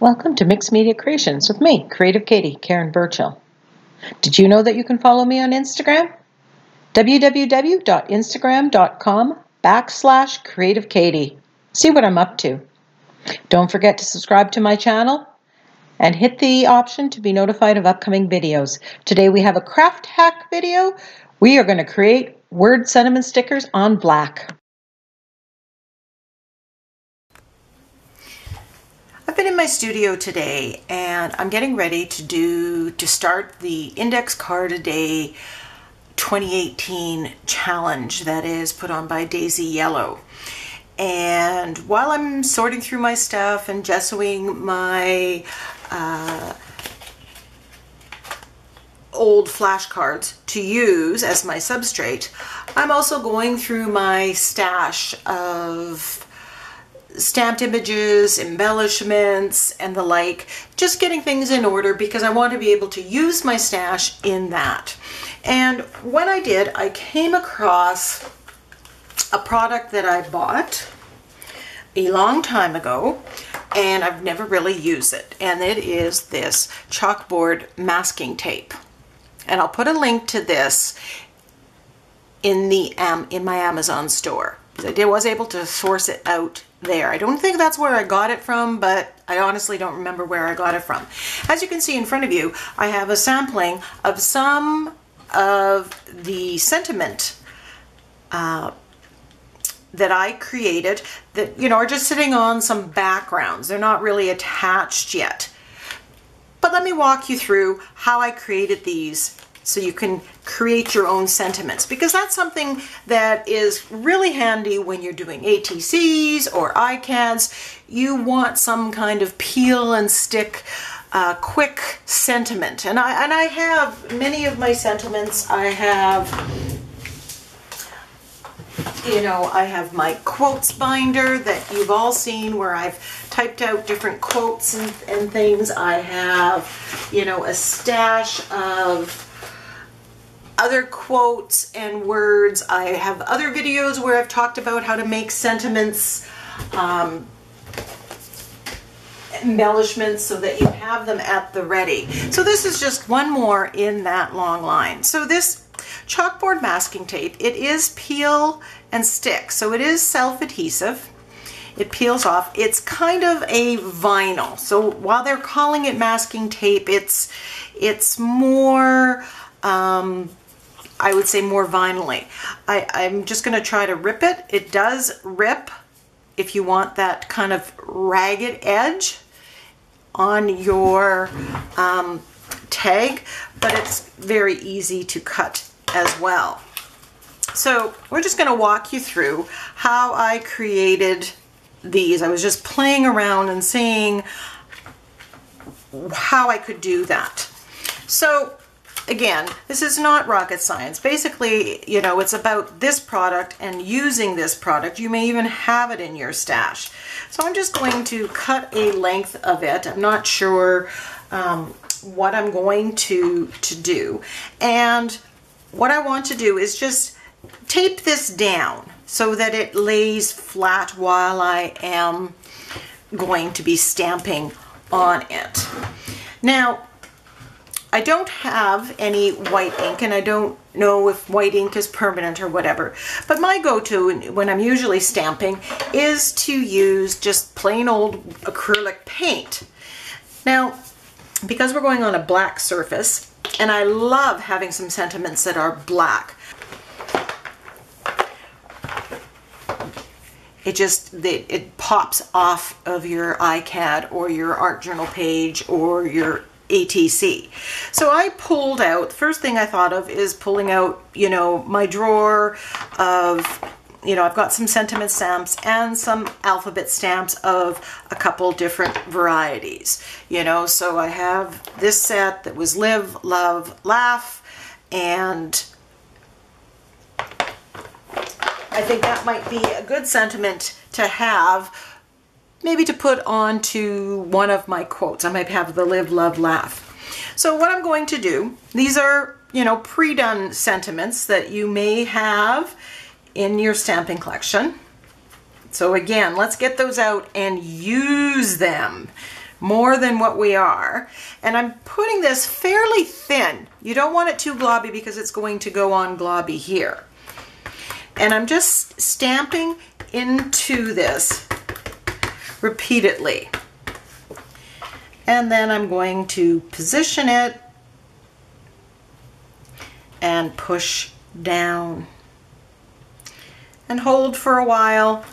Welcome to Mixed Media Creations with me, Creative Katie, Karen Burchill. Did you know that you can follow me on Instagram? www.instagram.com/Creative Katie. See what I'm up to. Don't forget to subscribe to my channel and hit the option to be notified of upcoming videos. Today we have a craft hack video. We are going to create word sentiment stickers on black. I've been in my studio today and I'm getting ready to start the Index Card a Day 2018 challenge that is put on by Daisy Yellow. And while I'm sorting through my stuff and gessoing my old flashcards to use as my substrate, I'm also going through my stash of stamped images, embellishments, and the like, just getting things in order because I want to be able to use my stash in that. And when I did, I came across a product that I bought a long time ago and I've never really used it, and it is this chalkboard masking tape. And I'll put a link to this in my Amazon store. I was able to source it out there. I don't think that's where I got it from, but I honestly don't remember where I got it from. As you can see in front of you, I have a sampling of some of the sentiment that I created that, you know, are just sitting on some backgrounds. They're not really attached yet. But let me walk you through how I created these so you can create your own sentiments, because that's something that is really handy when you're doing ATCs or iCads. You want some kind of peel and stick quick sentiment. And I have many of my sentiments. I have, you know, I have my quotes binder that you've all seen where I've typed out different quotes and things. I have, you know, a stash of other quotes and words. I have other videos where I've talked about how to make sentiments, embellishments, so that you have them at the ready. So this is just one more in that long line. So this chalkboard masking tape, it is peel and stick, so it is self-adhesive. It peels off. It's kind of a vinyl. So while they're calling it masking tape, it's more I would say more vinyl-y. I'm just going to try to rip it. It does rip if you want that kind of ragged edge on your tag, but it's very easy to cut as well. So we're just going to walk you through how I created these. I was just playing around and seeing how I could do that. So again, this is not rocket science. Basically, you know, it's about this product and using this product. You may even have it in your stash. So I'm just going to cut a length of it. I'm not sure what I'm going to do. And what I want to do is just tape this down so that it lays flat while I am going to be stamping on it. Now, I don't have any white ink, and I don't know if white ink is permanent or whatever, but my go-to when I'm usually stamping is to use just plain old acrylic paint. Now, because we're going on a black surface, and I love having some sentiments that are black, it pops off of your iCAD or your art journal page or your ATC. So I pulled out, the first thing I thought of is pulling out, you know, my drawer of, you know, I've got some sentiment stamps and some alphabet stamps of a couple different varieties, you know. So I have this set that was Live, Love, Laugh, and I think that might be a good sentiment to have, maybe to put onto one of my quotes. I might have the Live, Love, Laugh. So what I'm going to do, these are, you know, pre-done sentiments that you may have in your stamping collection. So again, let's get those out and use them. more than what we are. And I'm putting this fairly thin. You don't want it too globby because it's going to go on globby here. And I'm just stamping into this repeatedly. And then I'm going to position it and push down and hold for a while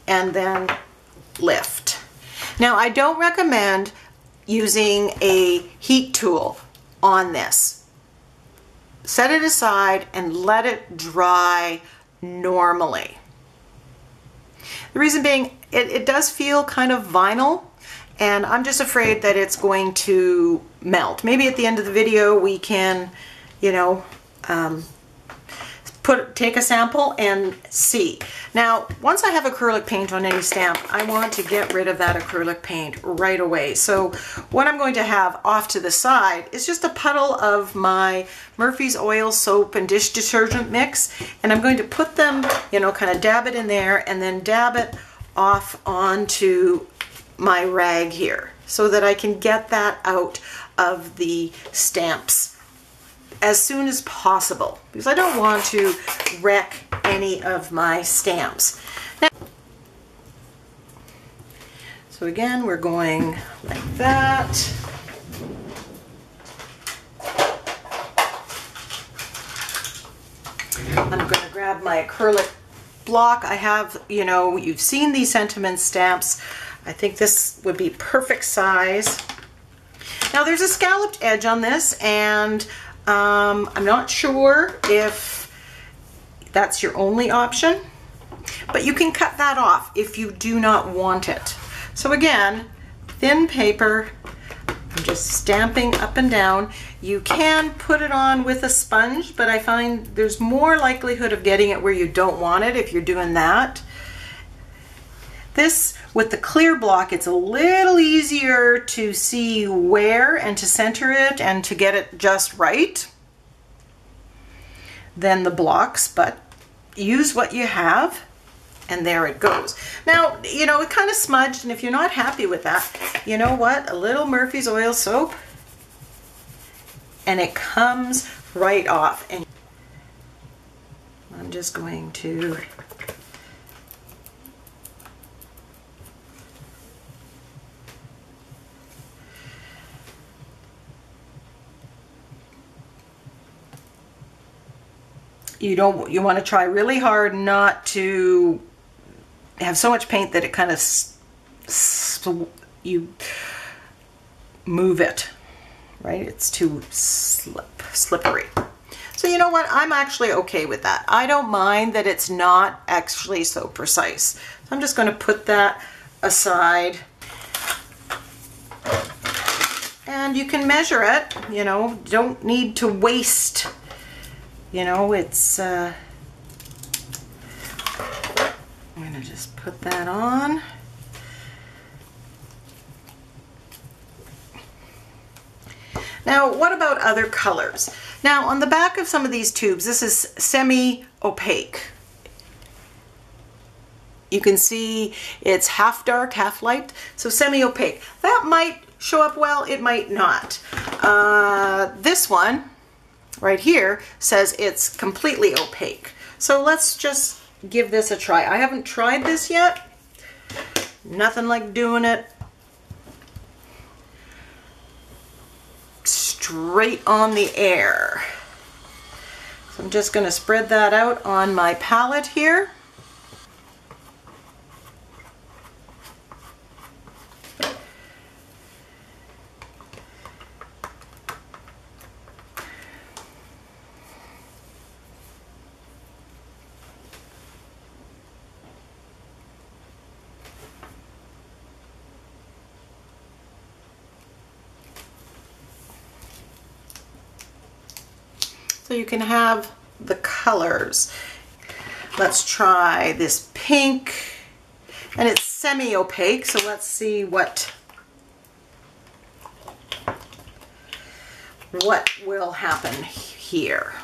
and then lift. Now, I don't recommend using a heat tool on this. Set it aside and let it dry normally. The reason being, it does feel kind of vinyl, and I'm just afraid that it's going to melt. Maybe at the end of the video we can, you know, take a sample and see. Now, once I have acrylic paint on any stamp, I want to get rid of that acrylic paint right away. So what I'm going to have off to the side is just a puddle of my Murphy's Oil soap and dish detergent mix, and I'm going to put them, you know, kind of dab it in there and then dab it off onto my rag here so that I can get that out of the stamps as soon as possible, because I don't want to wreck any of my stamps. Now, so again, we're going like that. I'm going to grab my acrylic block. I have, you know, you've seen these sentiment stamps. I think this would be perfect size. Now there's a scalloped edge on this, and I'm not sure if that's your only option, but you can cut that off if you do not want it. So again, thin paper, I'm just stamping up and down. You can put it on with a sponge, but I find there's more likelihood of getting it where you don't want it if you're doing that. This, with the clear block, it's a little easier to see where and to center it and to get it just right than the blocks, but use what you have, and there it goes. Now, you know, it kind of smudged, and if you're not happy with that, you know what? A little Murphy's Oil soap, and it comes right off. And I'm just going to you want to try really hard not to have so much paint that it kind of you move it, right? It's too slippery. So you know what? I'm actually okay with that. I don't mind that it's not actually so precise. So I'm just going to put that aside. And you can measure it, you know, don't need to waste. You know, it's, I'm going to just put that on. Now, what about other colors? Now, on the back of some of these tubes, this is semi-opaque. You can see it's half dark, half light, so semi-opaque. That might show up well, it might not. This one right here says it's completely opaque. So let's just give this a try. I haven't tried this yet. Nothing like doing it straight on the air. So I'm just going to spread that out on my palette here. So you can have the colors. Let's try this pink, and it's semi-opaque, so let's see what will happen here.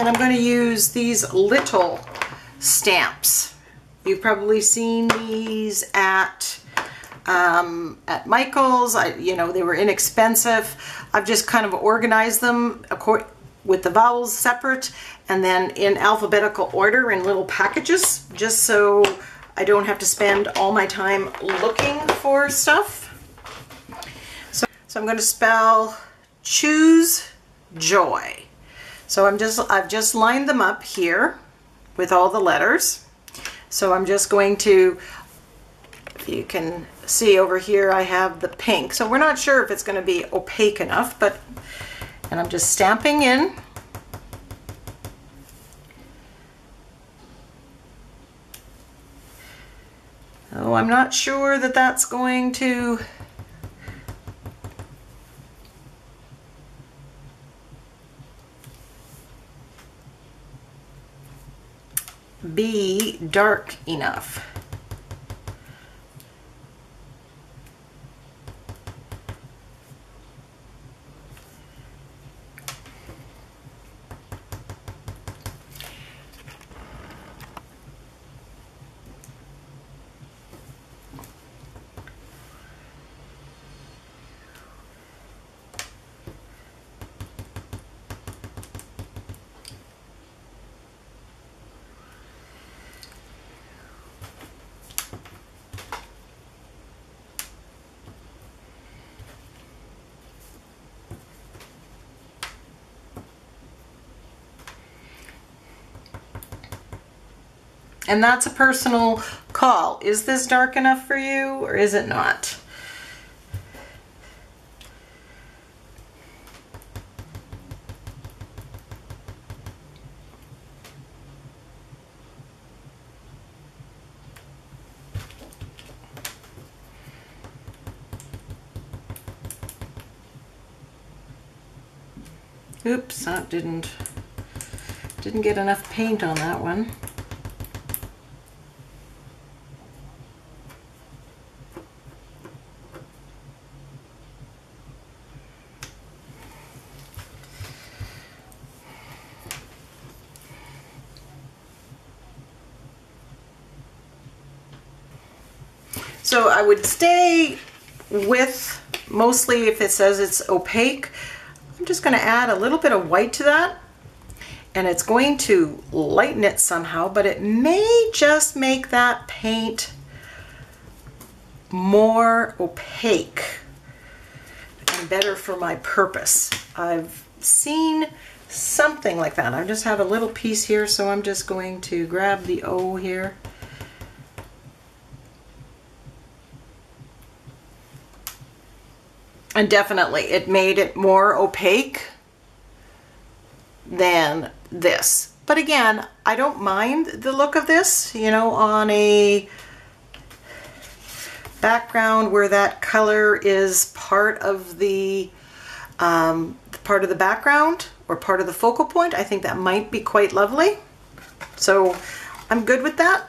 And I'm going to use these little stamps. You've probably seen these at Michael's. You know, they were inexpensive. I've just kind of organized them with the vowels separate and then in alphabetical order in little packages, just so I don't have to spend all my time looking for stuff. So I'm going to spell choose joy. So I've just lined them up here with all the letters. So I'm just going to, if you can see over here, I have the pink. So we're not sure if it's going to be opaque enough, and I'm just stamping in. Oh, I'm not sure that that's going to be dark enough. And that's a personal call. Is this dark enough for you or is it not? Oops, that didn't get enough paint on that one. So I would stay with, mostly if it says it's opaque, I'm just going to add a little bit of white to that, and it's going to lighten it somehow, but it may just make that paint more opaque and better for my purpose. I've seen something like that. I just have a little piece here, so I'm just going to grab the O here. And definitely it made it more opaque than this. But again, I don't mind the look of this, you know, on a background where that color is part of the background or part of the focal point. I think that might be quite lovely. So I'm good with that.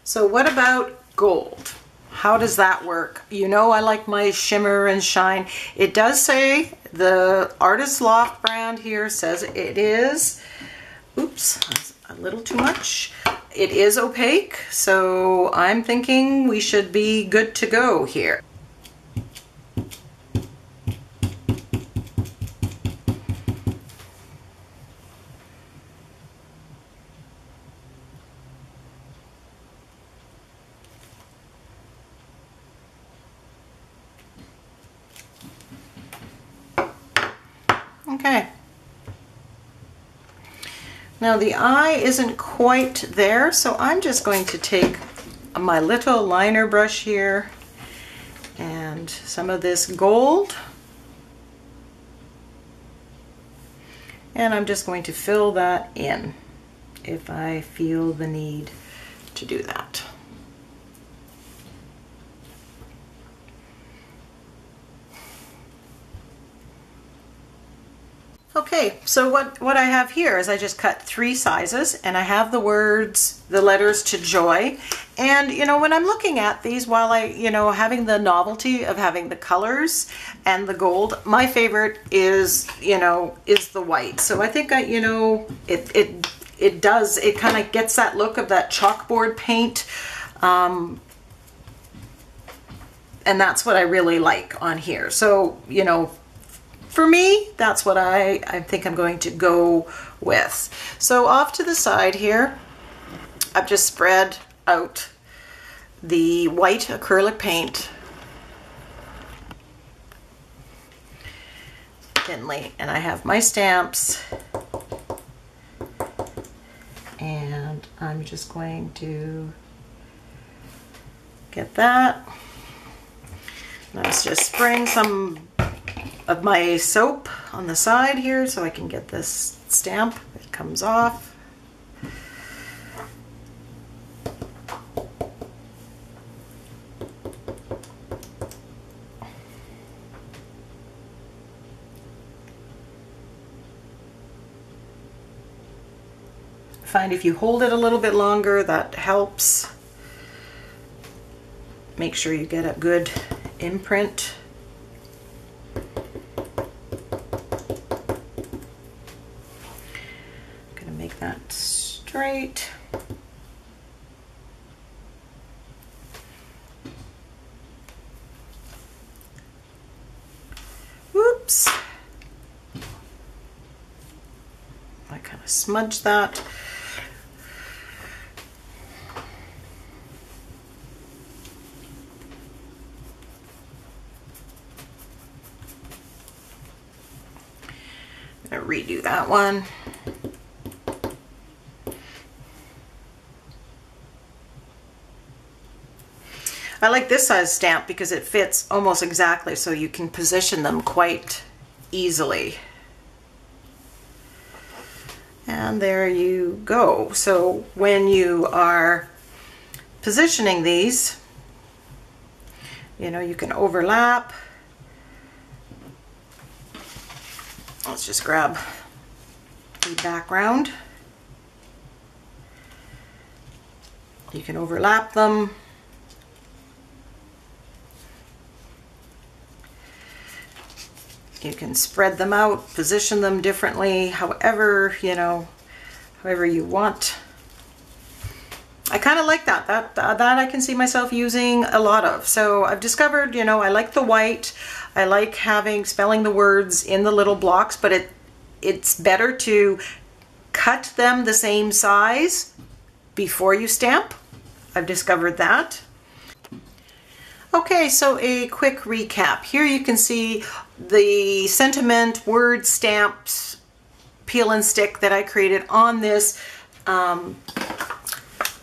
So what about gold? How does that work? You know, I like my shimmer and shine. It does say, the Artist Loft brand here says it is, oops, that's a little too much. It is opaque, so I'm thinking we should be good to go here. Okay. Now the eye isn't quite there, so I'm just going to take my little liner brush here and some of this gold, and I'm just going to fill that in if I feel the need to do that. Okay, so what I have here is I just cut 3 sizes, and I have the words, the letters to Joy. And you know, when I'm looking at these, while having the novelty of having the colors and the gold, my favorite is the white. So I think it kind of gets that look of that chalkboard paint. And that's what I really like on here. So, for me, that's what I think I'm going to go with. So off to the side here, I've just spread out the white acrylic paint thinly, and I have my stamps, and I'm just going to get that. And I was just spraying some of my soap on the side here so I can get this stamp. It comes off. I find if you hold it a little bit longer, that helps. Make sure you get a good imprint. That straight. Whoops. I kind of smudge that. I'm going to redo that one. I like this size stamp because it fits almost exactly, so you can position them quite easily. And there you go. So when you are positioning these, you can overlap. Let's just grab the background. You can overlap them. You can spread them out, position them differently, however you want. I kind of like that. That I can see myself using a lot of. So I've discovered, I like the white. I like spelling the words in the little blocks, but it's better to cut them the same size before you stamp. I've discovered that. Okay, so a quick recap. Here you can see the sentiment word stamps peel and stick that I created on this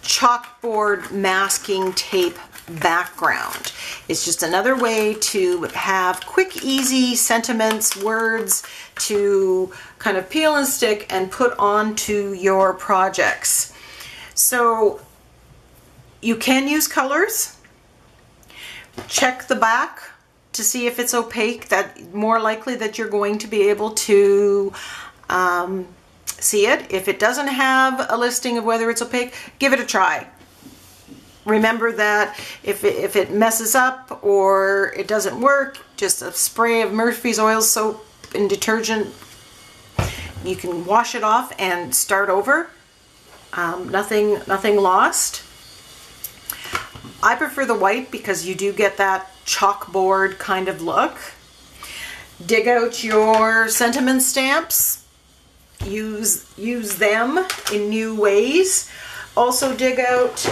chalkboard masking tape background. It's just another way to have quick, easy sentiments, words to kind of peel and stick and put onto your projects. So you can use colors. Check the back to see if it's opaque. That more likely that you're going to be able to see it. If it doesn't have a listing of whether it's opaque, give it a try. Remember that if it messes up or it doesn't work, just a spray of Murphy's oil soap and detergent, you can wash it off and start over. Nothing lost. I prefer the white because you do get that chalkboard kind of look. Dig out your sentiment stamps. Use them in new ways. Also dig out,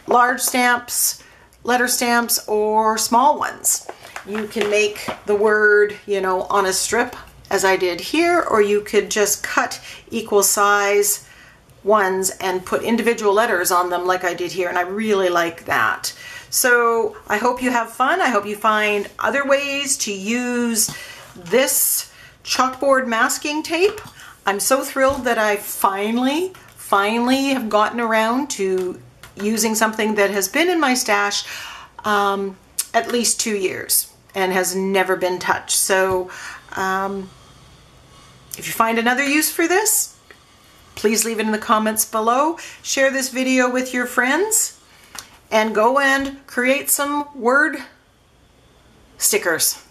large stamps, letter stamps, or small ones. You can make the word, on a strip as I did here, or you could just cut equal size ones and put individual letters on them like I did here, and I really like that. So I hope you have fun. I hope you find other ways to use this chalkboard masking tape. I'm so thrilled that I finally have gotten around to using something that has been in my stash at least 2 years and has never been touched. So If you find another use for this, please leave it in the comments below. Share this video with your friends and go and create some word stickers.